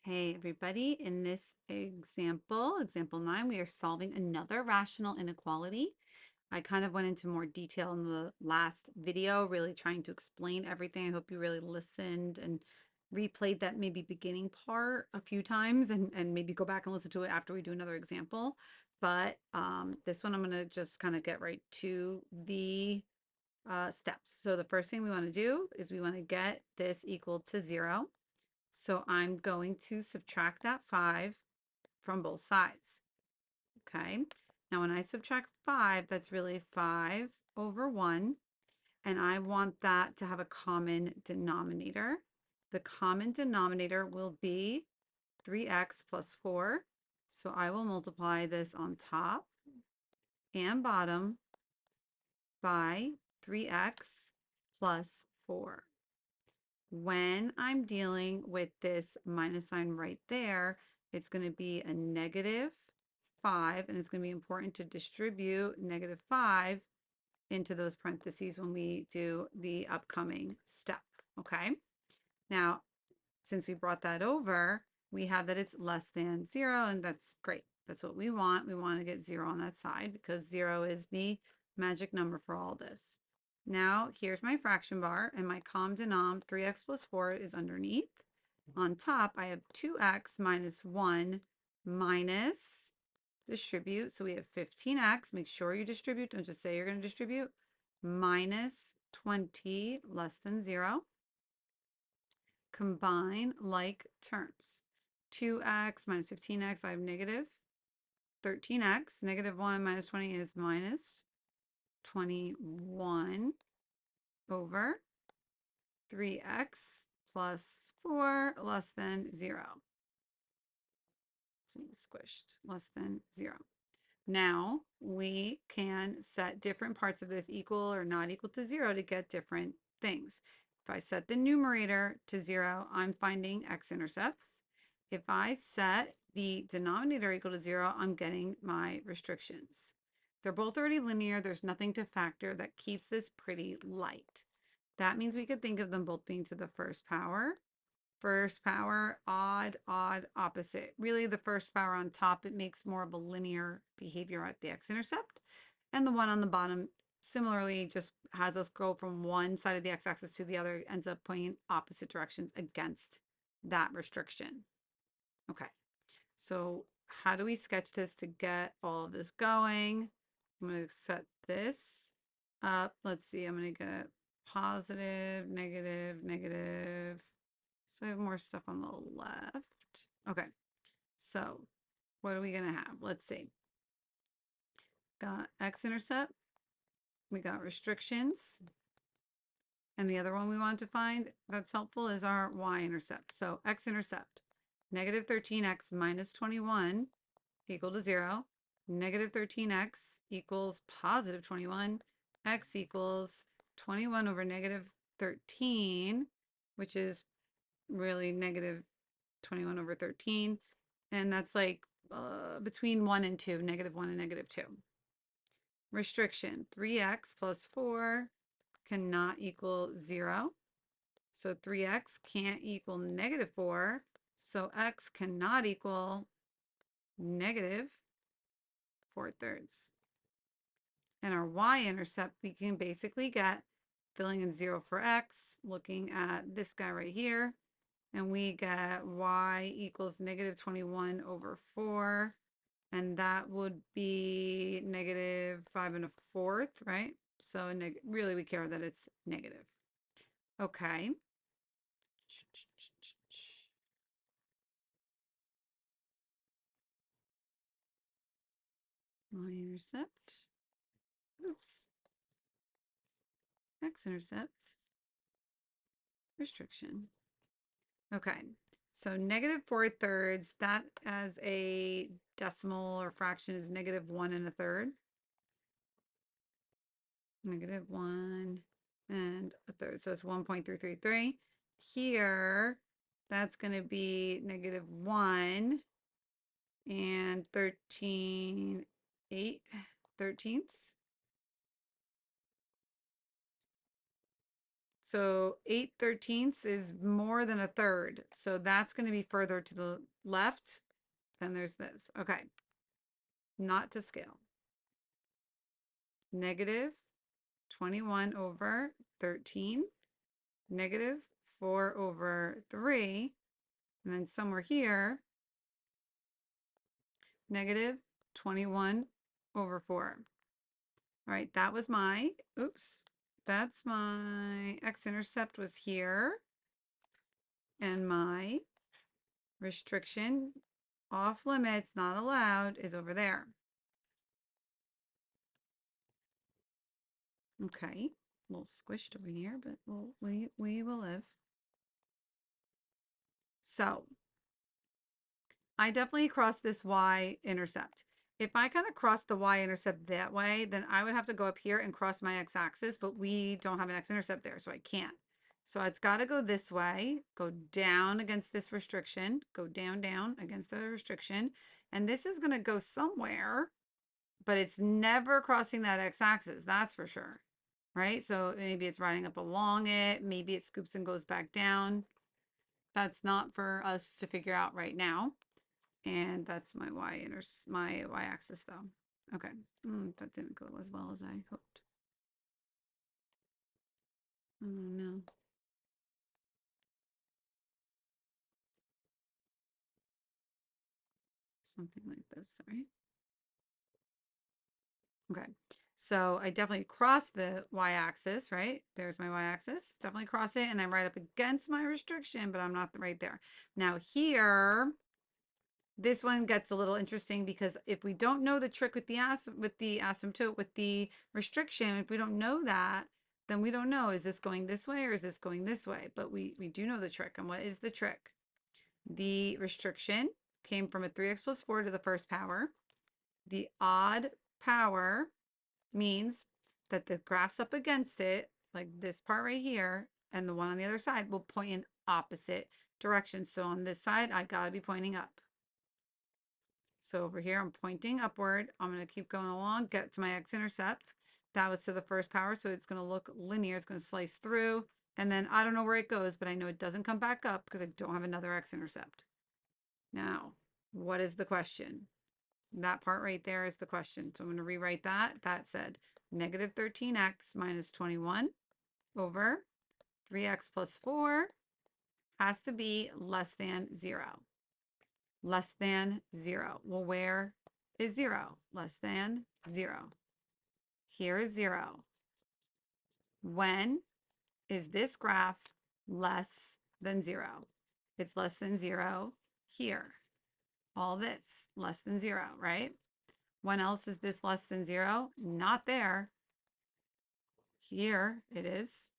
Hey everybody, in this example 9, we are solving another rational inequality. I kind of went into more detail in the last video, really trying to explain everything. I hope you really listened and replayed that maybe beginning part a few times and maybe go back and listen to it after we do another example. But this one I'm going to just kind of get right to the steps. So the first thing we want to do is we want to get this equal to 0. So I'm going to subtract that 5 from both sides. Okay. Now when I subtract 5, that's really 5 over 1. And I want that to have a common denominator. The common denominator will be 3x plus 4. So I will multiply this on top and bottom by 3x plus 4. When I'm dealing with this minus sign right there, it's going to be a negative 5, and it's going to be important to distribute negative 5 into those parentheses when we do the upcoming step, okay? Now, since we brought that over, we have that it's less than 0, and that's great. That's what we want. We want to get 0 on that side because 0 is the magic number for all this. Now, here's my fraction bar, and my common denom, 3x plus 4, is underneath. On top, I have 2x minus 1 minus distribute. So we have 15x. Make sure you distribute. Don't just say you're going to distribute. Minus 20 less than 0. Combine like terms. 2x minus 15x, I have negative 13x. Negative 1 minus 20 is minus 21 over 3x plus 4 less than 0. Squished, less than 0. Now we can set different parts of this equal or not equal to 0 to get different things. If I set the numerator to 0, I'm finding x-intercepts. If I set the denominator equal to 0, I'm getting my restrictions. They're both already linear. There's nothing to factor. That keeps this pretty light. That means we could think of them both being to the first power. First power, odd, odd, opposite. Really, the first power on top, it makes more of a linear behavior at the x-intercept. And the one on the bottom, similarly, just has us go from one side of the x-axis to the other, ends up pointing opposite directions against that restriction. Okay, so how do we sketch this to get all of this going? I'm going to set this up. Let's see, I'm going to get positive, negative, negative. So I have more stuff on the left. Okay, so what are we going to have? Let's see. Got x-intercept. We got restrictions. And the other one we want to find that's helpful is our y-intercept. So x-intercept, negative 13x minus 21 equal to 0. Negative 13x equals positive 21. X equals 21 over negative 13, which is really negative 21 over 13. And that's like between 1 and 2, negative 1 and negative 2. Restriction, 3x plus 4 cannot equal 0. So 3x can't equal negative 4. So x cannot equal negative 4/3. And our y-intercept we can basically get filling in 0 for x, looking at this guy right here. And we get y equals negative 21 over 4. And that would be negative 5 1/4, right? So really we care that it's negative. Okay. Y-intercept. Oops. X-intercept. Restriction. Okay. So negative 4/3, that as a decimal or fraction is negative 1 1/3. Negative 1 1/3. So it's 1.333. Here, that's going to be negative 1 and 13/8. So 8/13 is more than a third. So that's going to be further to the left than there's this. Okay. Not to scale. Negative 21 over 13. Negative 4 over 3. And then somewhere here, negative 21 over 4. All right, that was my, oops, that's my x-intercept was here. And my restriction, off limits, not allowed, is over there. Okay, a little squished over here, but we will live. So I definitely crossed this y-intercept. If I kind of cross the y-intercept that way, then I would have to go up here and cross my x-axis, but we don't have an x-intercept there, so I can't. So it's got to go this way, go down against this restriction, go down, down against the restriction. And this is going to go somewhere, but it's never crossing that x-axis, that's for sure. Right? So maybe it's riding up along it. Maybe it scoops and goes back down. That's not for us to figure out right now. And that's my my y-axis though. Okay, that didn't go as well as I hoped. Oh no. Something like this, sorry. Okay, so I definitely cross the y-axis, right? There's my y-axis. Definitely cross it, and I'm right up against my restriction, but I'm not right there. Now here, this one gets a little interesting because if we don't know the trick with the asymptote, with the restriction, if we don't know that, then we don't know, is this going this way or is this going this way? But we do know the trick. And what is the trick? The restriction came from a 3x plus 4 to the first power. The odd power means that the graphs up against it, like this part right here, and the one on the other side will point in opposite directions. So on this side, I gotta be pointing up. So over here, I'm pointing upward. I'm going to keep going along, get to my x-intercept. That was to the first power, so it's going to look linear. It's going to slice through. And then I don't know where it goes, but I know it doesn't come back up because I don't have another x-intercept. Now, what is the question? That part right there is the question. So I'm going to rewrite that. That said, negative 13x minus 21 over 3x plus 4 has to be less than 0. Less than 0. Well, where is 0? Less than 0. Here is 0. When is this graph less than 0? It's less than 0 here. All this, less than 0, right? When else is this less than 0? Not there. Here it is.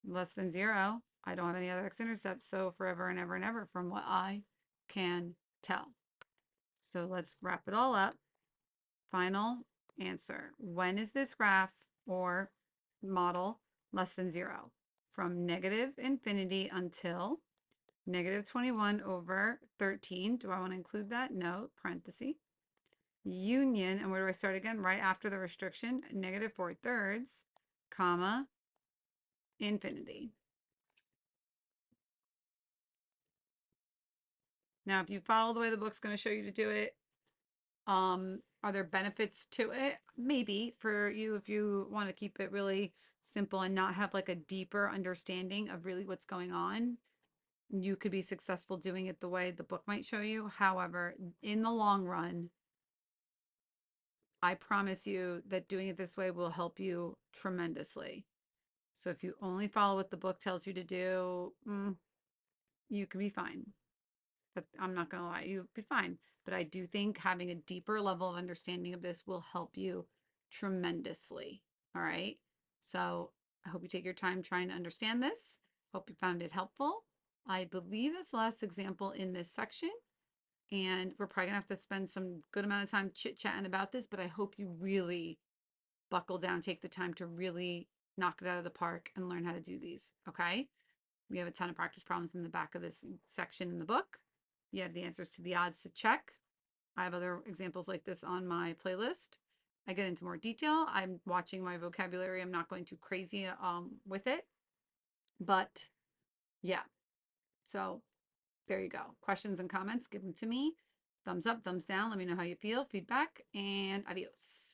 Less than 0. I don't have any other x-intercepts, so forever and ever and ever from what I can tell. So let's wrap it all up. Final answer. When is this graph or model less than 0? From negative infinity until negative 21 over 13. Do I want to include that? No. Parenthesis. Union, and where do I start again? Right after the restriction, negative 4/3, comma, infinity. Now, if you follow the way the book's going to show you to do it, are there benefits to it? Maybe for you if you want to keep it really simple and not have like a deeper understanding of really what's going on. You could be successful doing it the way the book might show you. However, in the long run, I promise you that doing it this way will help you tremendously. So if you only follow what the book tells you to do, you could be fine. But I'm not going to lie, you'll be fine. But I do think having a deeper level of understanding of this will help you tremendously. All right. So I hope you take your time trying to understand this. Hope you found it helpful. I believe that's the last example in this section. And we're probably gonna have to spend some good amount of time chit-chatting about this, but I hope you really buckle down, take the time to really knock it out of the park and learn how to do these. Okay. We have a ton of practice problems in the back of this section in the book. You have the answers to the odds to check. I have other examples like this on my playlist. I get into more detail. I'm watching my vocabulary. I'm not going too crazy with it. But yeah, so there you go. Questions and comments, give them to me. Thumbs up, thumbs down. Let me know how you feel, feedback, and adios.